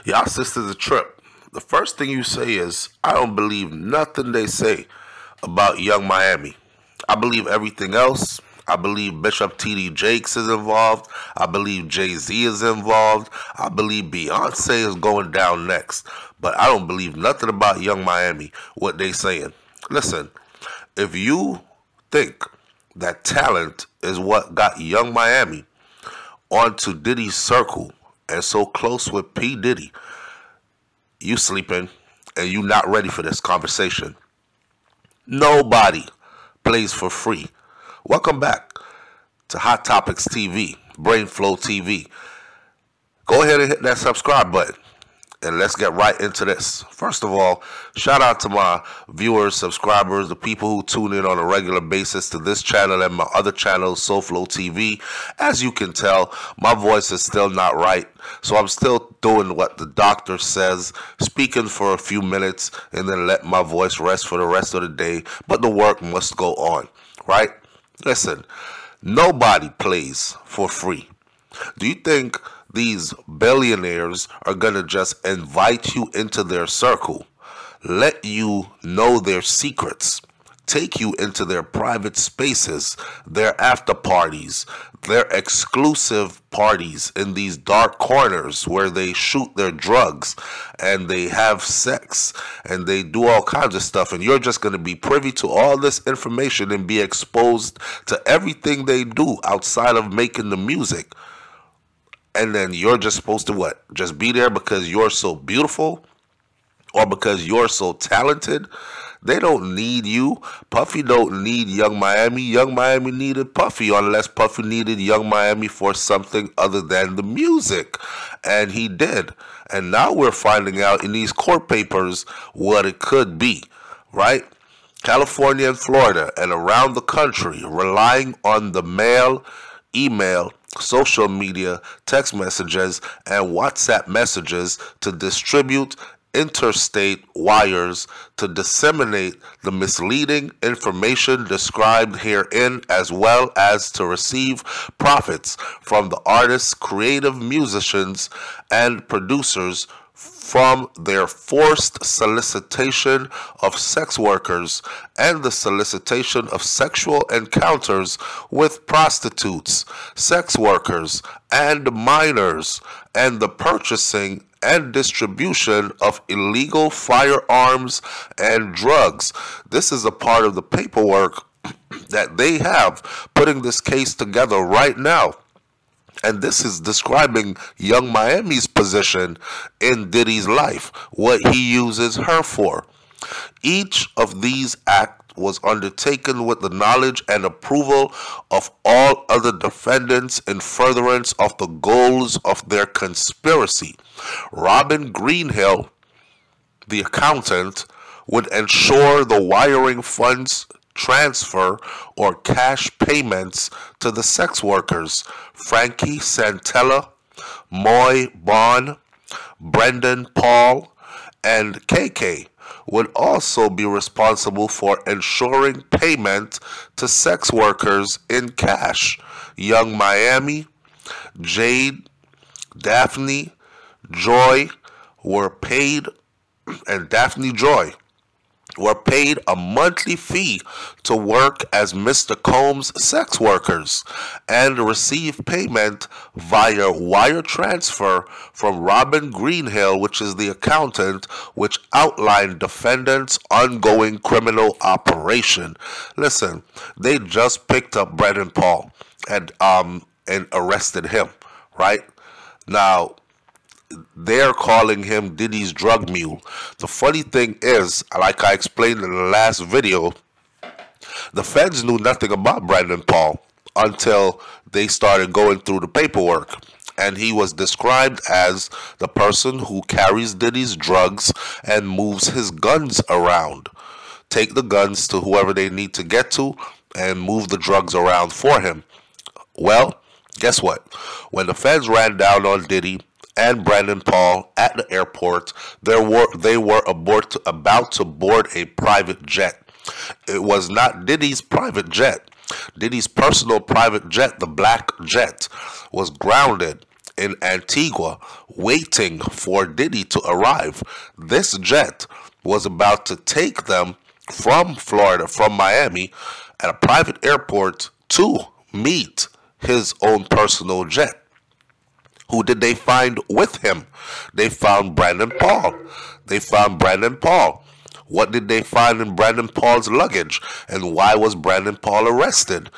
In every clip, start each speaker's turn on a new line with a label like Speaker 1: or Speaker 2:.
Speaker 1: Y'all sisters a trip. The first thing you say is, I don't believe nothing they say about Young Miami. I believe everything else. I believe Bishop T.D. Jakes is involved. I believe Jay-Z is involved. I believe Beyonce is going down next. But I don't believe nothing about Young Miami, what they saying. Listen, if you think that talent is what got Young Miami onto Diddy's circle and so close with P. Diddy, you sleeping and you not ready for this conversation. Nobody plays for free. Welcome back to Hot Topics TV, BrainFLoTv. Go ahead and hit that subscribe button and let's get right into this. First of all, shout out to my viewers, subscribers, the people who tune in on a regular basis to this channel and my other channels, BrainFLoTv. As you can tell, my voice is still not right, so I'm still doing what the doctor says, speaking for a few minutes and then let my voice rest for the rest of the day, but the work must go on, right? Listen, nobody plays for free. Do you think these billionaires are going to just invite you into their circle, let you know their secrets, take you into their private spaces, their after parties, their exclusive parties in these dark corners where they shoot their drugs and they have sex and they do all kinds of stuff, and you're just going to be privy to all this information and be exposed to everything they do outside of making the music? And then you're just supposed to what? Just be there because you're so beautiful or because you're so talented? They don't need you. Puffy don't need Young Miami. Young Miami needed Puffy, unless Puffy needed Young Miami for something other than the music. And he did. And now we're finding out in these court papers what it could be, right? California and Florida and around the country relying on the mail, email, social media, text messages, and WhatsApp messages to distribute interstate wires to disseminate the misleading information described herein, as well as to receive profits from the artists, creative musicians, and producers from their forced solicitation of sex workers and the solicitation of sexual encounters with prostitutes, sex workers, and minors, and the purchasing and distribution of illegal firearms and drugs. This is a part of the paperwork that they have putting this case together right now. And this is describing Young Miami's position in Diddy's life, what he uses her for. Each of these acts was undertaken with the knowledge and approval of all other defendants in furtherance of the goals of their conspiracy. Robin Greenhill, the accountant, would ensure the wiring funds transfer or cash payments to the sex workers. Frankie Santella, Moy Bond, Brendan Paul, and KK would also be responsible for ensuring payment to sex workers in cash. Young Miami, Jade, Daphne, Joy were paid, and Daphne Joy were paid a monthly fee to work as Mr. Combs' sex workers and receive payment via wire transfer from Robin Greenhill, which is the accountant, which outlined defendants' ongoing criminal operation. Listen, they just picked up Brendan Paul and arrested him, right? Now, they're calling him Diddy's drug mule. The funny thing is, like I explained in the last video, the feds knew nothing about Brendan Paul until they started going through the paperwork. And he was described as the person who carries Diddy's drugs and moves his guns around. Take the guns to whoever they need to get to and move the drugs around for him. Well, guess what? When the feds ran down on Diddy and Brendan Paul at the airport, they were about to board a private jet. It was not Diddy's private jet. Diddy's personal private jet, the Black Jet, was grounded in Antigua waiting for Diddy to arrive. This jet was about to take them from Florida, from Miami, at a private airport to meet his own personal jet. Who did they find with him? They found Brandon Paul. They found Brandon Paul. What did they find in Brandon Paul's luggage? And why was Brandon Paul arrested?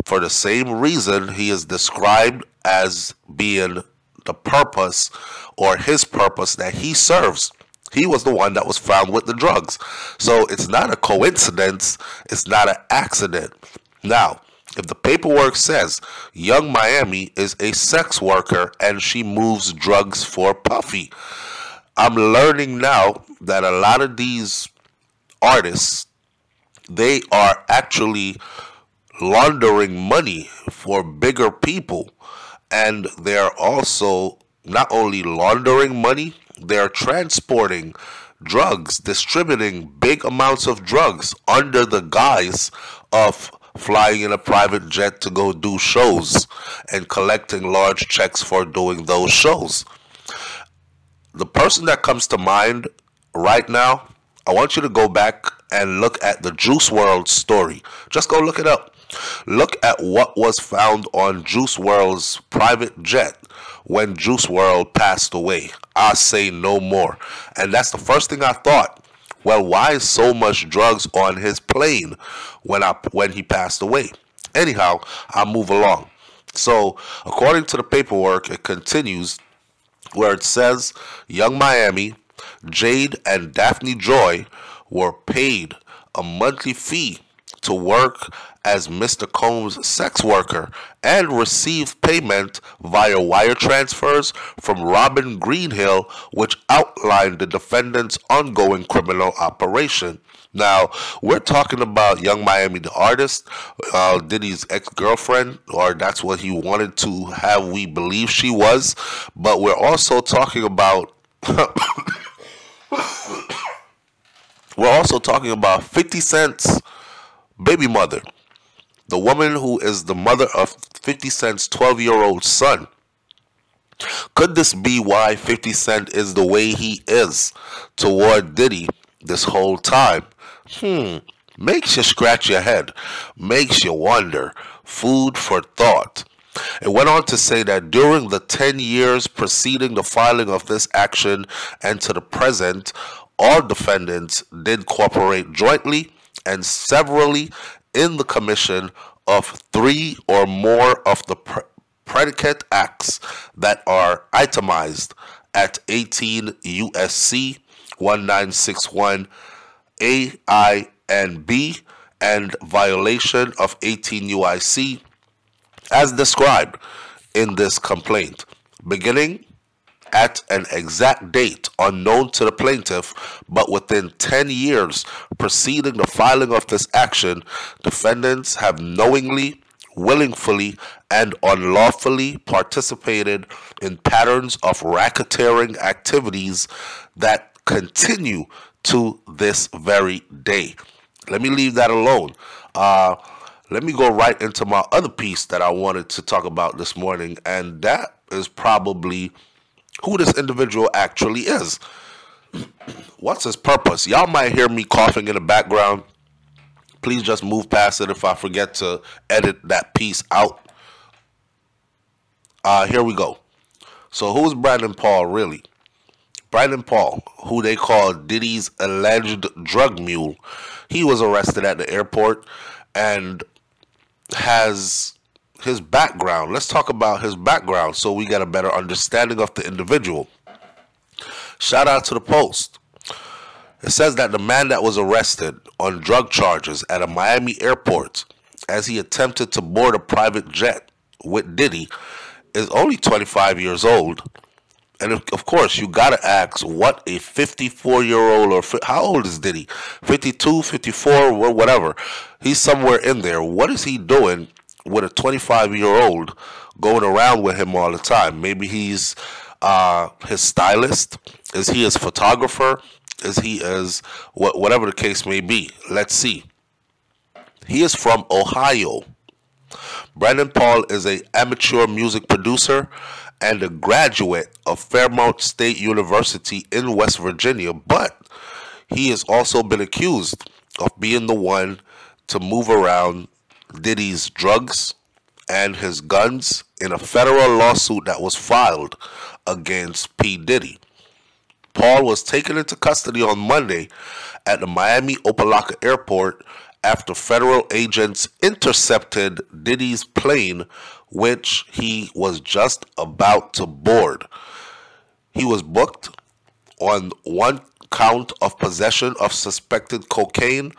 Speaker 1: For the same reason he is described as being the purpose or his purpose that he serves. He was the one that was found with the drugs. So it's not a coincidence. It's not an accident. Now, if the paperwork says Young Miami is a sex worker and she moves drugs for Puffy, I'm learning now that a lot of these artists, they are actually laundering money for bigger people. And they're also not only laundering money, they're transporting drugs, distributing big amounts of drugs under the guise of flying in a private jet to go do shows and collecting large checks for doing those shows. The person that comes to mind right now, I want you to go back and look at the Juice WRLD story. Just go look it up. Look at what was found on Juice WRLD's private jet when Juice WRLD passed away. I say no more. And that's the first thing I thought. Well, why is so much drugs on his plane when he passed away? Anyhow, I'll move along. So, according to the paperwork, it continues where it says Young Miami, Jade, and Daphne Joy were paid a monthly fee to work as Mr. Combs' sex worker and received payment via wire transfers from Robin Greenhill, which outlined the defendant's ongoing criminal operation. Now, we're talking about Young Miami, the artist, Diddy's ex-girlfriend, or that's what he wanted to have we believe she was. But we're also talking about we're also talking about 50 Cent's baby mother, the woman who is the mother of 50 Cent's 12-year-old son. Could this be why 50 Cent is the way he is toward Diddy this whole time? Makes you scratch your head. Makes you wonder. Food for thought. It went on to say that during the 10 years preceding the filing of this action and to the present, all defendants did cooperate jointly and severally in the commission of 3 or more of the predicate acts that are itemized at 18 U.S.C. 1961 A, I, and B, and violation of 18 U.I.C. as described in this complaint, beginning at an exact date unknown to the plaintiff, but within 10 years preceding the filing of this action, defendants have knowingly, willingly, and unlawfully participated in patterns of racketeering activities that continue to this very day. Let me leave that alone. Let me go right into my other piece that I wanted to talk about this morning, and that is probably who this individual actually is. What's his purpose? Y'all might hear me coughing in the background. Please just move past it if I forget to edit that piece out. Here we go. So who's Brandon Paul really? Brandon Paul, who they call Diddy's alleged drug mule, he was arrested at the airport and has his background. Let's talk about his background so we get a better understanding of the individual. Shout out to the Post. It says that the man that was arrested on drug charges at a Miami airport as he attempted to board a private jet with Diddy is only 25 years old. And of course, you got to ask what a 54-year-old or how old is Diddy? 52, 54, whatever. He's somewhere in there. What is he doing with a 25-year-old going around with him all the time? Maybe he's his stylist. Is he his photographer? Is he as whatever the case may be? Let's see. He is from Ohio. Brandon Paul is an amateur music producer and a graduate of Fairmount State University in West Virginia, but he has also been accused of being the one to move around Diddy's drugs and his guns in a federal lawsuit that was filed against P. Diddy. Paul was taken into custody on Monday at the Miami Opa-locka Airport after federal agents intercepted Diddy's plane, which he was just about to board. He was booked on one count of possession of suspected cocaine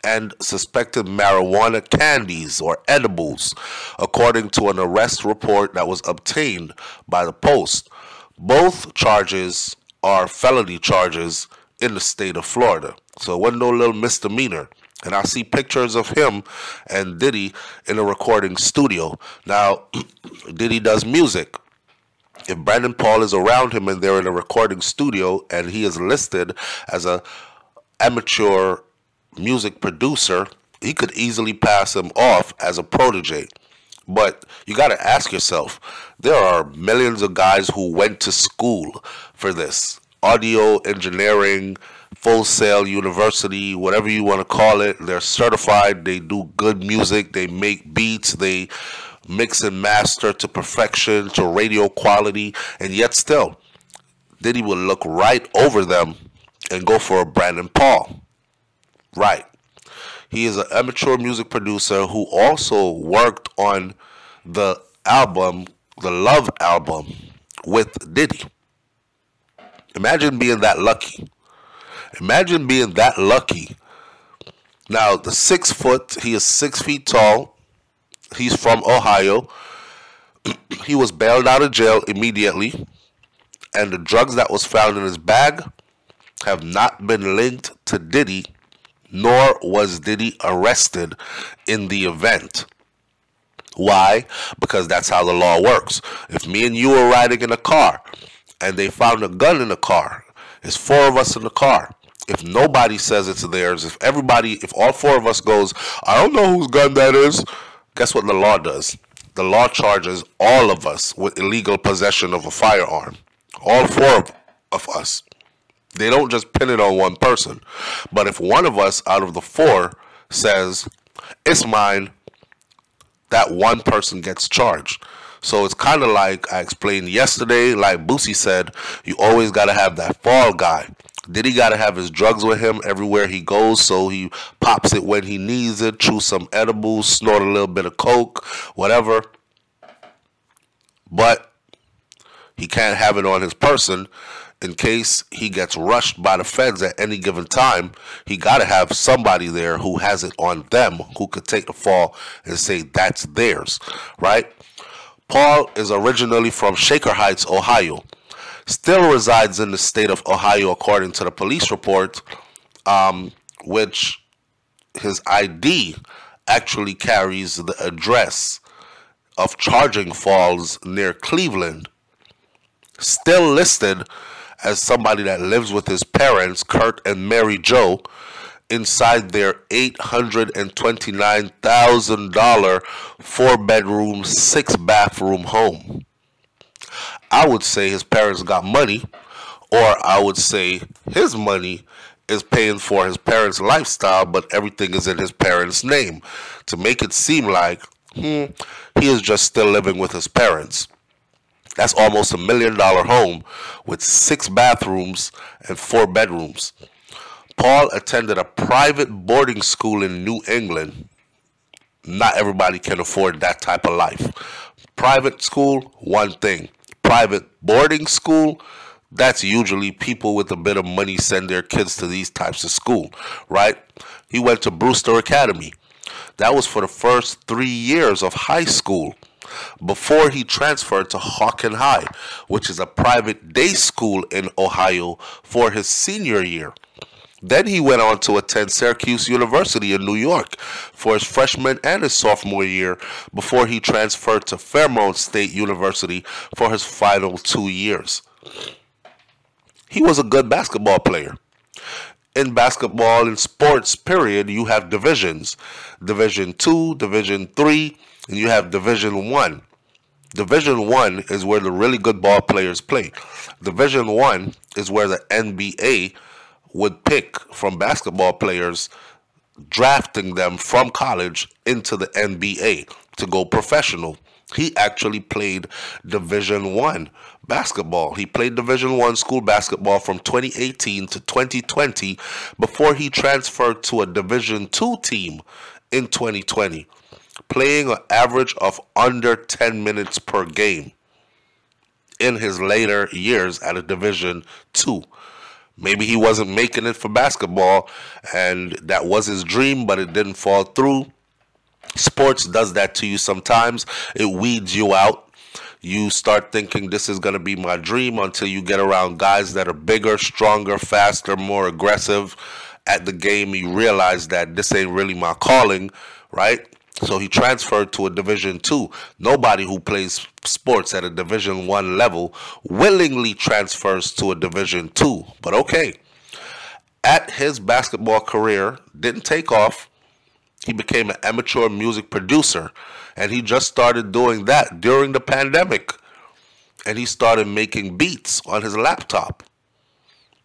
Speaker 1: and suspected marijuana candies or edibles, according to an arrest report that was obtained by the Post. Both charges are felony charges in the state of Florida. So it wasn't no little misdemeanor. And I see pictures of him and Diddy in a recording studio. Now, Diddy does music. If Brandon Paul is around him and they're in a recording studio and he is listed as a amateur music producer, he could easily pass him off as a protege. But you got to ask yourself, there are millions of guys who went to school for this. Audio engineering, Full Sail University, whatever you want to call it. They're certified. They do good music. They make beats. They mix and master to perfection, to radio quality. And yet still, Diddy will look right over them and go for a Brandon Paul. Right. He is an amateur music producer who also worked on the album, the Love album, with Diddy. Imagine being that lucky. Imagine being that lucky. Now, the 6 foot, he is 6 feet tall. He's from Ohio. He was bailed out of jail immediately. And the drugs that was found in his bag have not been linked to Diddy, nor was Diddy arrested in the event. Why? Because that's how the law works. If me and you were riding in a car and they found a gun in the car, there's 4 of us in the car. If nobody says it's theirs, if all 4 of us goes, I don't know whose gun that is, guess what the law does? The law charges all of us with illegal possession of a firearm. All 4 of us. They don't just pin it on one person. But if one of us out of the 4 says, it's mine, that one person gets charged. So it's kind of like I explained yesterday, like Boosie said, you always got to have that fall guy. Diddy got to have his drugs with him everywhere he goes, so he pops it when he needs it, chew some edibles, snort a little bit of coke, whatever. But he can't have it on his person in case he gets rushed by the feds at any given time. He got to have somebody there who has it on them, who could take the fall and say that's theirs, right? Paul is originally from Shaker Heights, Ohio. Still resides in the state of Ohio according to the police report, which his ID actually carries the address of Charging Falls near Cleveland. Still listed as somebody that lives with his parents, Kurt and Mary Jo, inside their $829,000 4-bedroom, 6-bathroom home. I would say his parents got money, or I would say his money is paying for his parents' lifestyle, but everything is in his parents' name, to make it seem like he is just still living with his parents. That's almost $1 million home with 6 bathrooms and 4 bedrooms. Paul attended a private boarding school in New England. Not everybody can afford that type of life. Private school, one thing. Private boarding school, that's usually people with a bit of money send their kids to these types of school, right? He went to Brewster Academy. That was for the first 3 years of high school before he transferred to Hawken High, which is a private day school in Ohio, for his senior year. Then he went on to attend Syracuse University in New York for his freshman and his sophomore year before he transferred to Fairmount State University for his final 2 years. He was a good basketball player. In basketball and sports, period, you have divisions. Division 2, Division 3, and you have Division 1. Division One is where the really good ball players play. Division One is where the NBA would pick from basketball players, drafting them from college into the NBA to go professional. He actually played Division One basketball. He played Division One school basketball from 2018 to 2020 before he transferred to a Division Two team in 2020, playing an average of under 10 minutes per game in his later years at a Division Two. Maybe he wasn't making it for basketball, and that was his dream, but it didn't fall through. Sports does that to you sometimes. It weeds you out. You start thinking this is going to be my dream until you get around guys that are bigger, stronger, faster, more aggressive at the game. You realize that this ain't really my calling, right? So he transferred to a Division Two. Nobody who plays sports at a Division One level willingly transfers to a Division Two. But okay, at his basketball career didn't take off. He became an amateur music producer, and he just started doing that during the pandemic. And he started making beats on his laptop.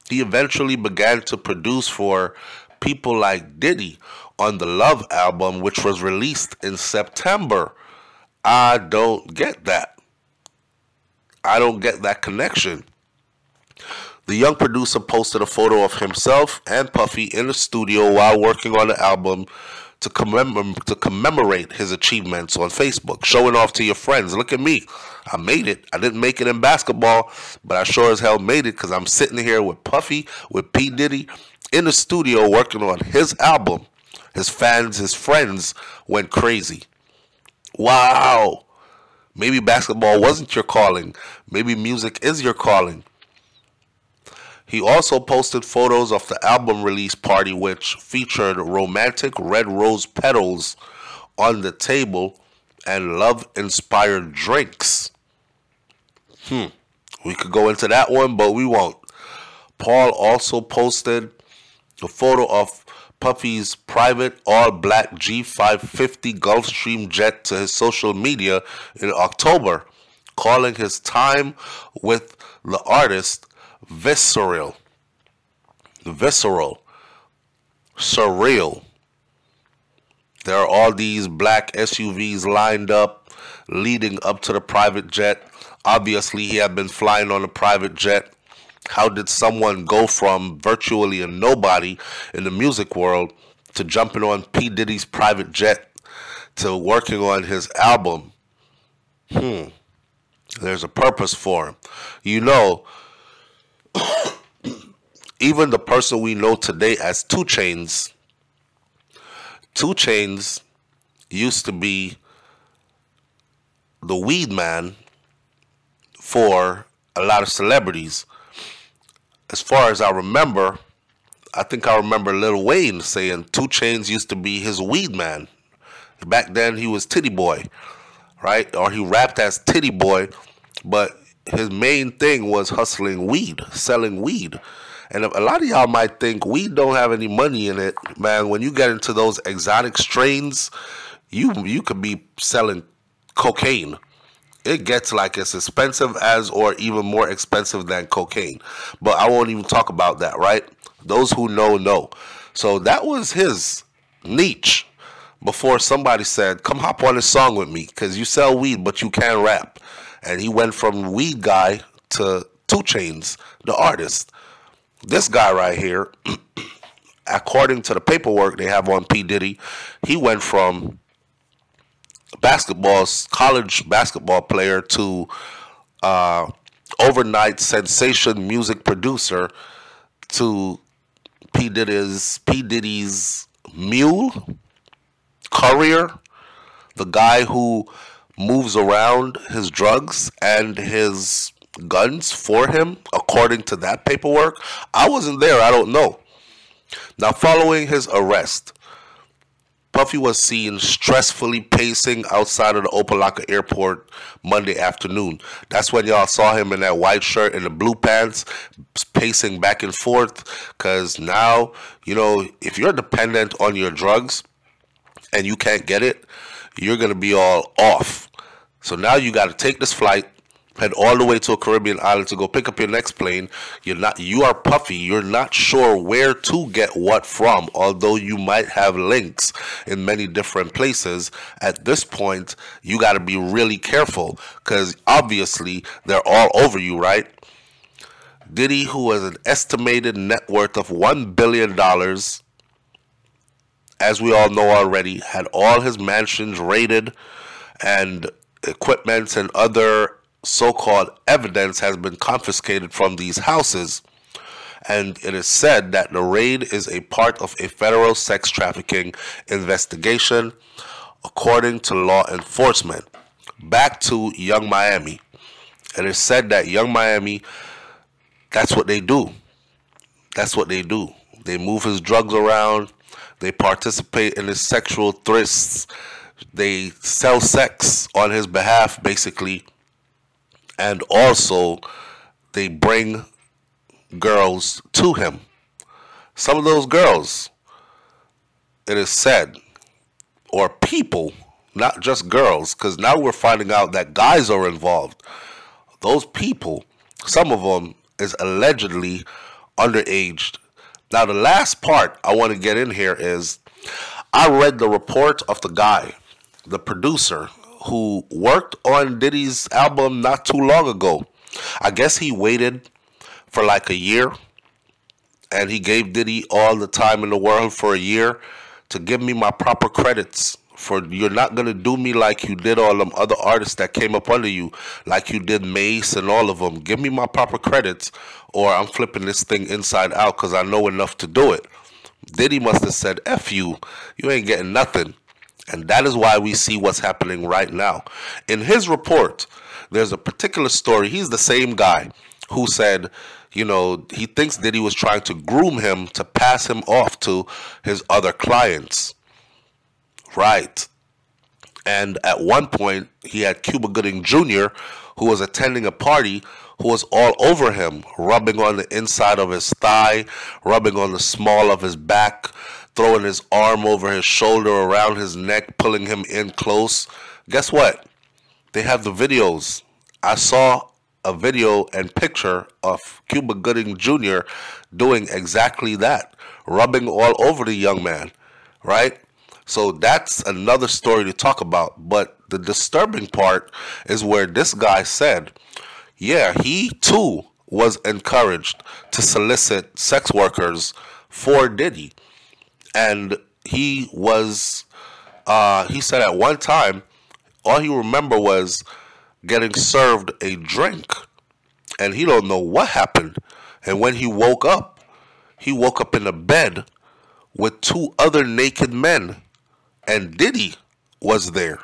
Speaker 1: He eventually began to produce for people like Diddy on the Love album, which was released in September. I don't get that. I don't get that connection. The young producer posted a photo of himself and Puffy in the studio while working on the album to commemorate his achievements on Facebook, showing off to your friends. Look at me. I made it. I didn't make it in basketball, but I sure as hell made it because I'm sitting here with Puffy, with P. Diddy, in the studio working on his album. His fans, his friends went crazy. Wow. Maybe basketball wasn't your calling. Maybe music is your calling. He also posted photos of the album release party, which featured romantic red rose petals on the table and love-inspired drinks. We could go into that one, but we won't. Paul also posted a photo of Puffy's private all-black G550 Gulfstream jet to his social media in October, calling his time with the artist visceral, surreal. There are all these black SUVs lined up, leading up to the private jet. Obviously, he had been flying on a private jet. How did someone go from virtually a nobody in the music world to jumping on P. Diddy's private jet to working on his album? There's a purpose for him. You know, even the person we know today as 2 Chainz, 2 Chainz used to be the weed man for a lot of celebrities. As far as I remember, I think I remember Lil Wayne saying 2 Chainz used to be his weed man. Back then he was Titty Boy, right? Or he rapped as Titty Boy, but his main thing was hustling weed, selling weed. And a lot of y'all might think weed don't have any money in it. Man, when you get into those exotic strains, you could be selling cocaine. It gets like as expensive as or even more expensive than cocaine. But I won't even talk about that, right? Those who know, know. So that was his niche before somebody said, come hop on this song with me because you sell weed, but you can't rap. And he went from weed guy to 2 Chainz, the artist. This guy right here, according to the paperwork they have on P. Diddy, he went from college basketball player to overnight sensation music producer to P. Diddy's Mule, courier, the guy who moves around his drugs and his guns for him, according to that paperwork. I wasn't there, I don't know. Now, following his arrest, Puffy was seen stressfully pacing outside of the Opa-locka airport Monday afternoon. That's when y'all saw him in that white shirt and the blue pants, pacing back and forth. Because now, you know, if you're dependent on your drugs and you can't get it, you're going to be all off. So now you got to take this flight, head all the way to a Caribbean island to go pick up your next plane. You are Puffy. You're not sure where to get what from, although you might have links in many different places. At this point, you got to be really careful because obviously they're all over you, right? Diddy, who has an estimated net worth of $1 billion, as we all know already, had all his mansions raided and equipment and other so-called evidence has been confiscated from these houses, and it is said that the raid is a part of a federal sex trafficking investigation, according to law enforcement. Back to Young Miami. It is said that Young Miami, that's what they do. That's what they do. They move his drugs around. They participate in his sexual thrusts. They sell sex on his behalf, basically. And also, they bring girls to him. Some of those girls, it is said, or people, not just girls, because now we're finding out that guys are involved. Those people, some of them, is allegedly underaged. Now, the last part I want to get in here is, I read the report of the guy, the producer, who worked on Diddy's album not too long ago. I guess he waited for like a year, and he gave Diddy all the time in the world for a year to give me my proper credits. For you're not going to do me like you did all them other artists that came up under you, like you did Mace and all of them. Give me my proper credits, or I'm flipping this thing inside out because I know enough to do it. Diddy must have said, F you, you ain't getting nothing. And that is why we see what's happening right now. In his report, there's a particular story. He's the same guy who said, you know, he thinks Diddy was trying to groom him to pass him off to his other clients. Right. And at one point, he had Cuba Gooding Jr., who was attending a party, who was all over him, rubbing on the inside of his thigh, rubbing on the small of his back, throwing his arm over his shoulder, around his neck, pulling him in close. Guess what? They have the videos. I saw a video and picture of Cuba Gooding Jr. doing exactly that, rubbing all over the young man, right? So that's another story to talk about. But the disturbing part is where this guy said, yeah, he too was encouraged to solicit sex workers for Diddy. And he was, he said at one time, all he remember was getting served a drink. And he don't know what happened. And when he woke up in a bed with two other naked men. And Diddy was there.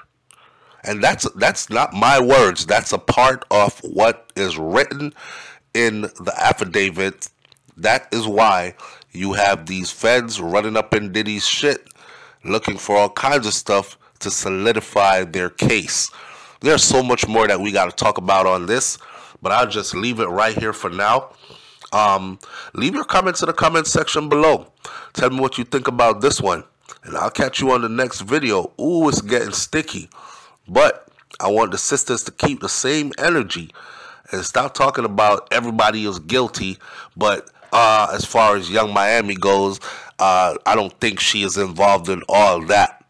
Speaker 1: And that's not my words. That's a part of what is written in the affidavit. That is why you have these feds running up in Diddy's shit, looking for all kinds of stuff to solidify their case. There's so much more that we got to talk about on this, but I'll just leave it right here for now. Leave your comments in the comment section below. Tell me what you think about this one, and I'll catch you on the next video. Ooh, it's getting sticky, but I want the sisters to keep the same energy and stop talking about everybody is guilty. But as far as Young Miami goes, I don't think she is involved in all that.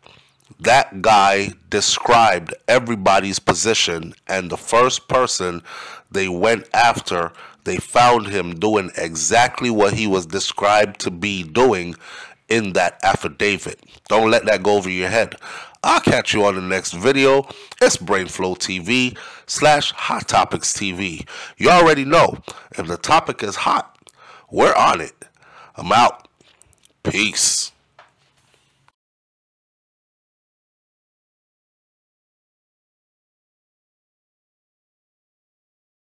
Speaker 1: That guy described everybody's position, and the first person they went after, they found him doing exactly what he was described to be doing in that affidavit. Don't let that go over your head. I'll catch you on the next video. It's BrainFLoTv /hottopixxtv. You already know, if the topic is hot, we're on it. I'm out. Peace.